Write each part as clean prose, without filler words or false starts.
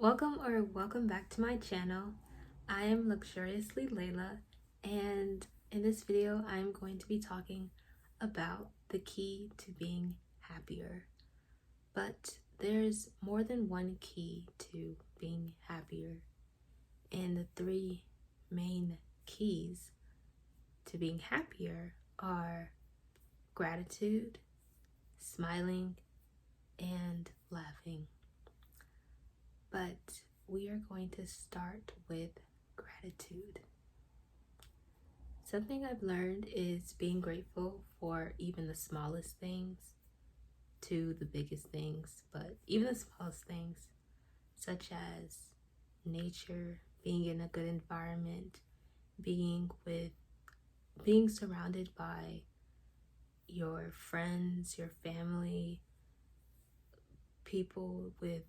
Welcome back to my channel. I am Luxuriously Layla, and in this video I'm going to be talking about the key to being happier. But there's more than one key to being happier, and the three main keys to being happier are gratitude, smiling, and laughing. But we are going to start with gratitude. Something I've learned is being grateful for even the smallest things to the biggest things, but even the smallest things, such as nature, being in a good environment, being surrounded by your friends, your family, people with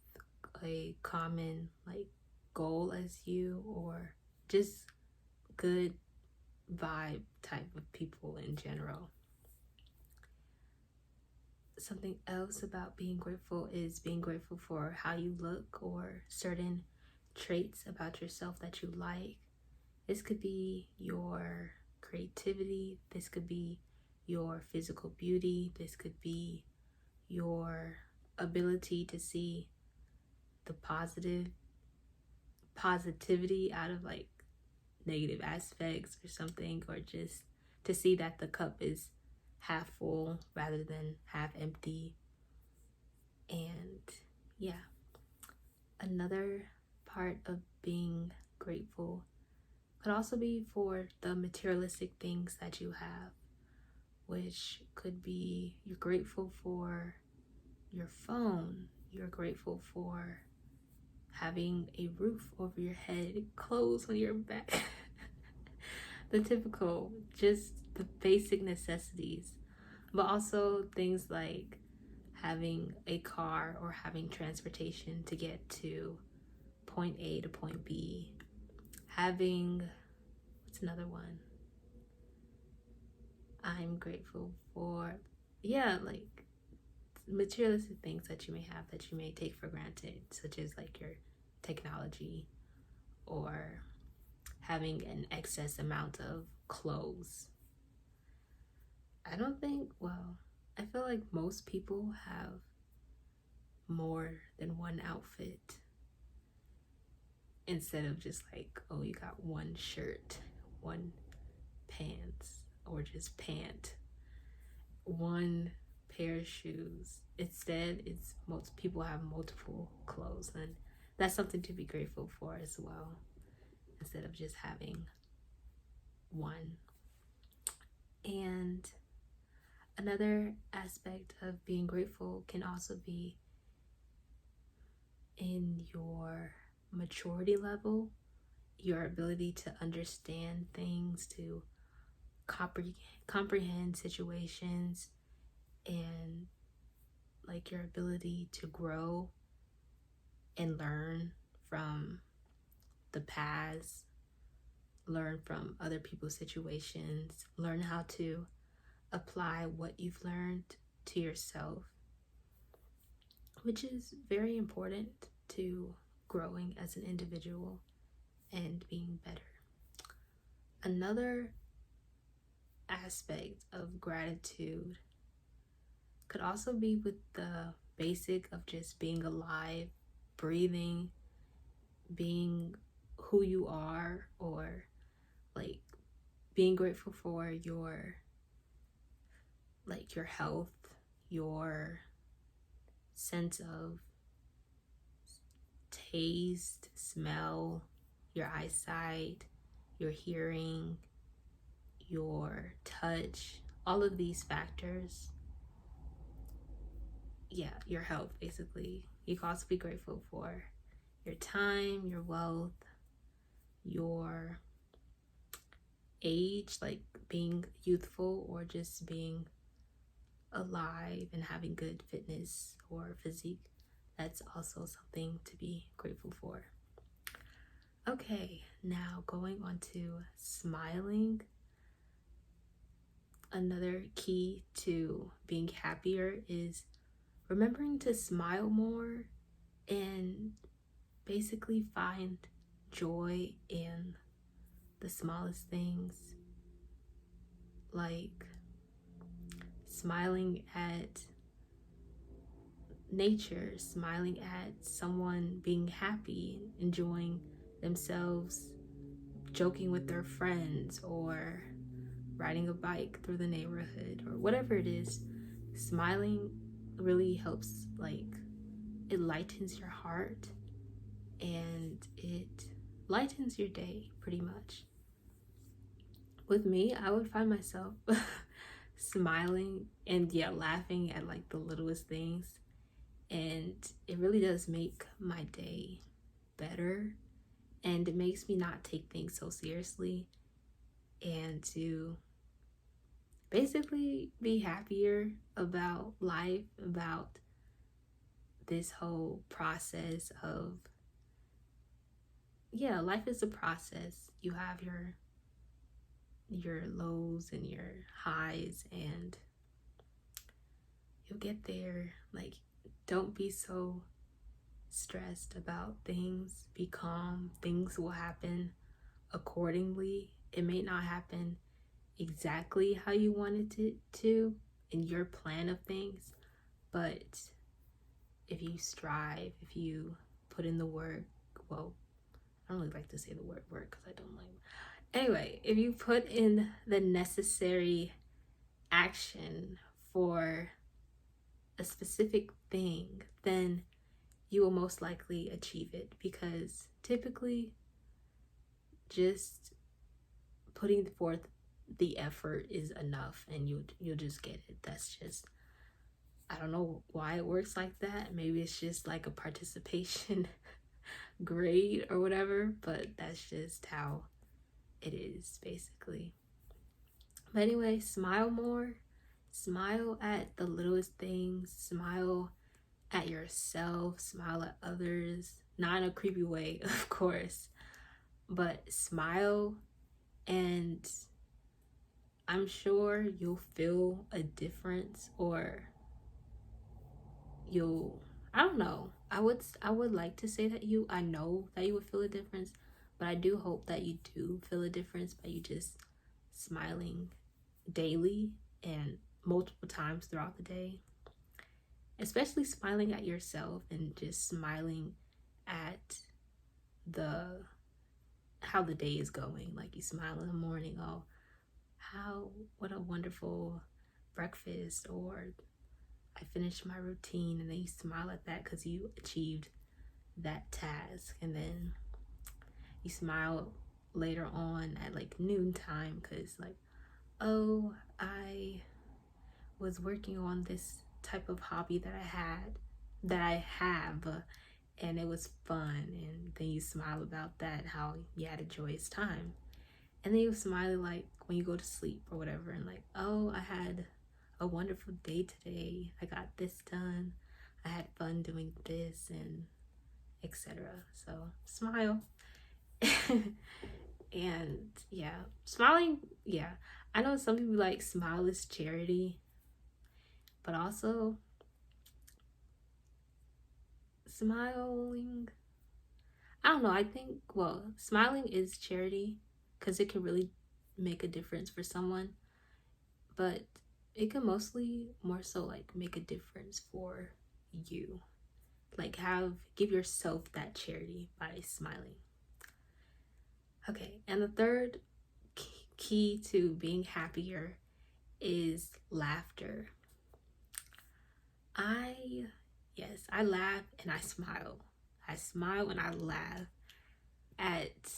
a common goal as you, or just good vibe type of people in general. Something else about being grateful is being grateful for how you look or certain traits about yourself that you like. This could be your creativity, this could be your physical beauty, this could be your ability to see the positivity out of negative aspects or something, or just to see that the cup is half full rather than half empty. And yeah, another part of being grateful could also be for the materialistic things that you have, which could be you're grateful for your phone, you're grateful for having a roof over your head, clothes on your back, the typical, just the basic necessities, but also things like having a car or having transportation to get to point A to point B, having, what's another one? I'm grateful for, materialistic things that you may have that you may take for granted, such as your technology, or having an excess amount of clothes. I feel like most people have more than one outfit instead of just oh, you got one shirt, one pants, or just pant, one pair of shoes. Instead, it's most people have multiple clothes, and that's something to be grateful for as well, instead of just having one. And another aspect of being grateful can also be in your maturity level, your ability to understand things, to comprehend situations, and your ability to grow and learn from the past, learn from other people's situations, learn how to apply what you've learned to yourself, which is very important to growing as an individual and being better. Another aspect of gratitude could also be with the basic of just being alive, breathing, being who you are, or being grateful for your health, your sense of taste, smell, your eyesight, your hearing, your touch, all of these factors. Yeah, your health, basically. You can also be grateful for your time, your wealth, your age, being youthful, or just being alive and having good fitness or physique. That's also something to be grateful for. Okay, now going on to smiling. Another key to being happier is remembering to smile more and basically find joy in the smallest things, like smiling at nature, smiling at someone being happy, enjoying themselves, joking with their friends, or riding a bike through the neighborhood, or whatever it is. Smiling really helps, like, it lightens your heart and it lightens your day pretty much. With me, I would find myself smiling and laughing at like the littlest things, and it really does make my day better, and it makes me not take things so seriously and to basically be happier about life, about this whole process of, life is a process. You have your lows and your highs, and you'll get there. Like, don't be so stressed about things. Be calm. Things will happen accordingly. It may not happen exactly how you wanted it to in your plan of things, but if you strive, if you put in the work, well, I don't really like to say the word work because I don't like it. Anyway, if you put in the necessary action for a specific thing, then you will most likely achieve it, because typically just putting forth the effort is enough, and you'll just get it. That's just, I don't know why it works like that. Maybe it's just like a participation grade or whatever, but that's just how it is basically. But anyway, smile more. Smile at the littlest things. Smile at yourself. Smile at others. Not in a creepy way, of course, but smile, and I'm sure you'll feel a difference, or I don't know. I would like to say that I know that you would feel a difference, but I do hope that you do feel a difference by you just smiling daily and multiple times throughout the day. Especially smiling at yourself and just smiling at how the day is going. Like, you smile in the morning, oh, what a wonderful breakfast, or I finished my routine, and then you smile at that because you achieved that task. And then you smile later on at like noontime because, like, oh, I was working on this type of hobby that I have, and it was fun. And then you smile about that, how you had a joyous time. And then you smile like when you go to sleep or whatever, and like, oh, I had a wonderful day today. I got this done. I had fun doing this, and etc. So smile. And smiling, I know some people like smile is charity, but also smiling, I don't know, I think, well, smiling is charity because it can really make a difference for someone, but it can mostly more so like make a difference for you. Like, give yourself that charity by smiling. Okay, and the third key to being happier is laughter. I laugh and I smile. I smile and I laugh at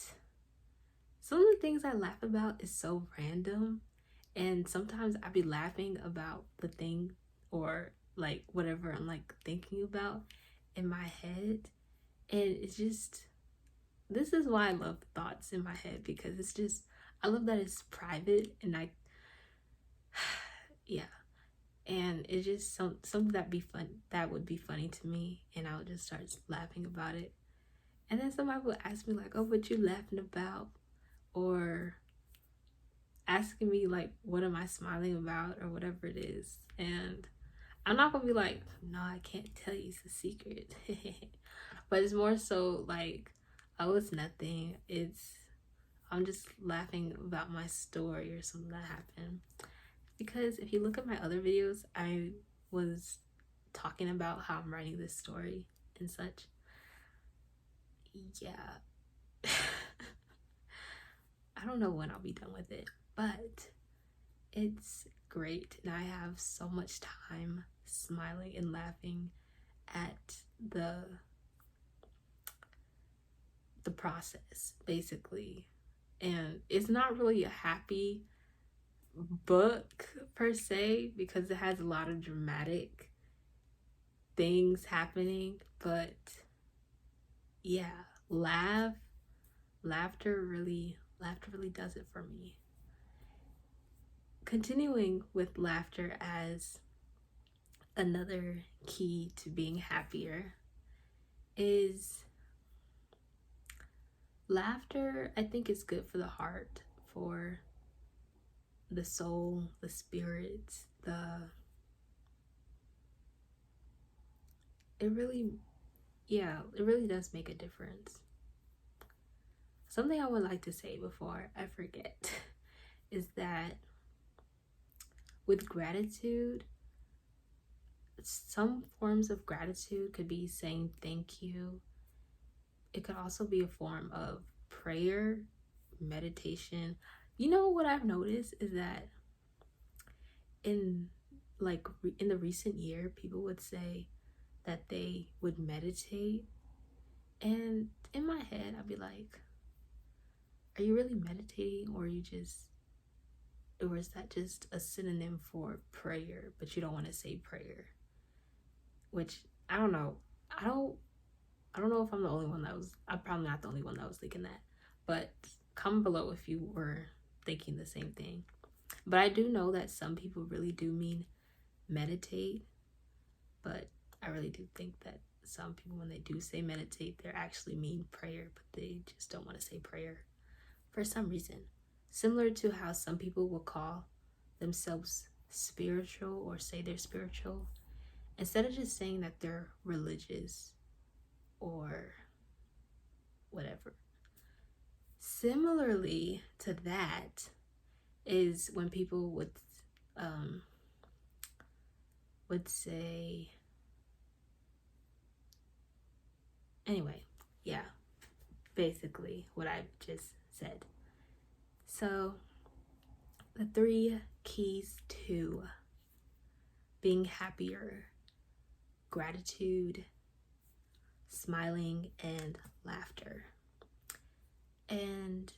some of the things I laugh about is so random, and sometimes I be laughing about the thing or like whatever I'm like thinking about in my head, and it's just, this is why I love thoughts in my head, because it's just, I love that it's private, and and it's just something that would be funny to me, and I would just start laughing about it. And then somebody would ask me like, oh, what you laughing about? Or asking me like, what am I smiling about, or whatever it is. And I'm not gonna be like, no, I can't tell you, it's a secret. But it's more so like, oh, it's nothing. I'm just laughing about my story or something that happened. Because if you look at my other videos, I was talking about how I'm writing this story and such. Yeah. I don't know when I'll be done with it, but it's great. And I have so much time smiling and laughing at the process, basically. And it's not really a happy book per se because it has a lot of dramatic things happening, but yeah, laughter really does it for me. Continuing with laughter as another key to being happier is laughter. I think is good for the heart, for the soul, the spirits, it really does make a difference. Something I would like to say before I forget is that with gratitude, some forms of gratitude could be saying thank you. It could also be a form of prayer, meditation. You know what I've noticed is that in the recent year, people would say that they would meditate, and in my head I'd be like, are you really meditating, or is that just a synonym for prayer, but you don't want to say prayer? Which I don't know. I don't know if I'm the only one I'm probably not the only one that was thinking that, but comment below if you were thinking the same thing. But I do know that some people really do mean meditate, but I really do think that some people, when they do say meditate, they actually mean prayer, but they just don't want to say prayer for some reason. Similar to how some people will call themselves spiritual or say they're spiritual, instead of just saying that they're religious or whatever. Similarly to that is when people would say, anyway, yeah, basically what I've just said. So the 3 keys to being happier: gratitude, smiling, and laughter. And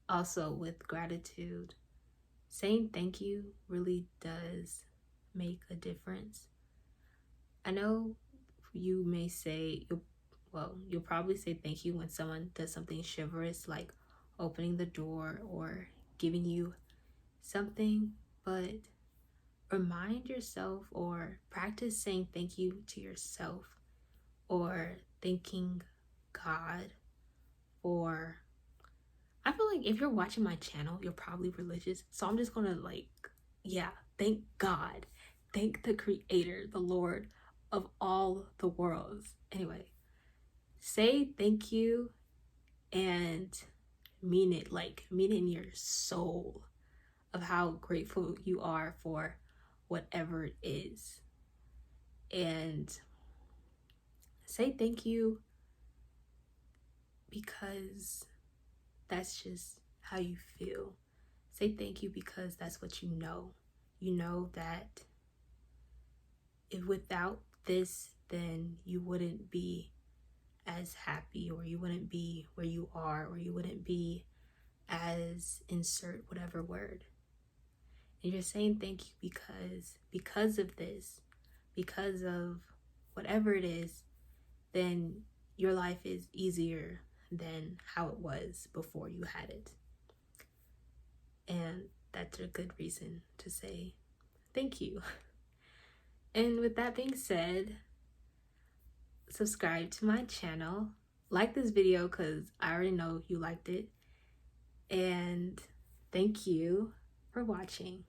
also with gratitude, saying thank you really does make a difference. I know you may say, you'll probably say thank you when someone does something chivalrous, like opening the door or giving you something, but remind yourself or practice saying thank you to yourself, or thanking God for, I feel like if you're watching my channel, you're probably religious, so I'm just gonna thank God, thank the Creator, the Lord of all the worlds. Anyway, say thank you and mean it in your soul of how grateful you are for whatever it is. And say thank you because that's just how you feel. Say thank you because that's what you know. You know that if without this, then you wouldn't be as happy, or you wouldn't be where you are, or you wouldn't be as insert whatever word. And you're saying thank you because of this, because of whatever it is, then your life is easier than how it was before you had it. And that's a good reason to say thank you. And with that being said, subscribe to my channel, like this video because I already know you liked it, and thank you for watching.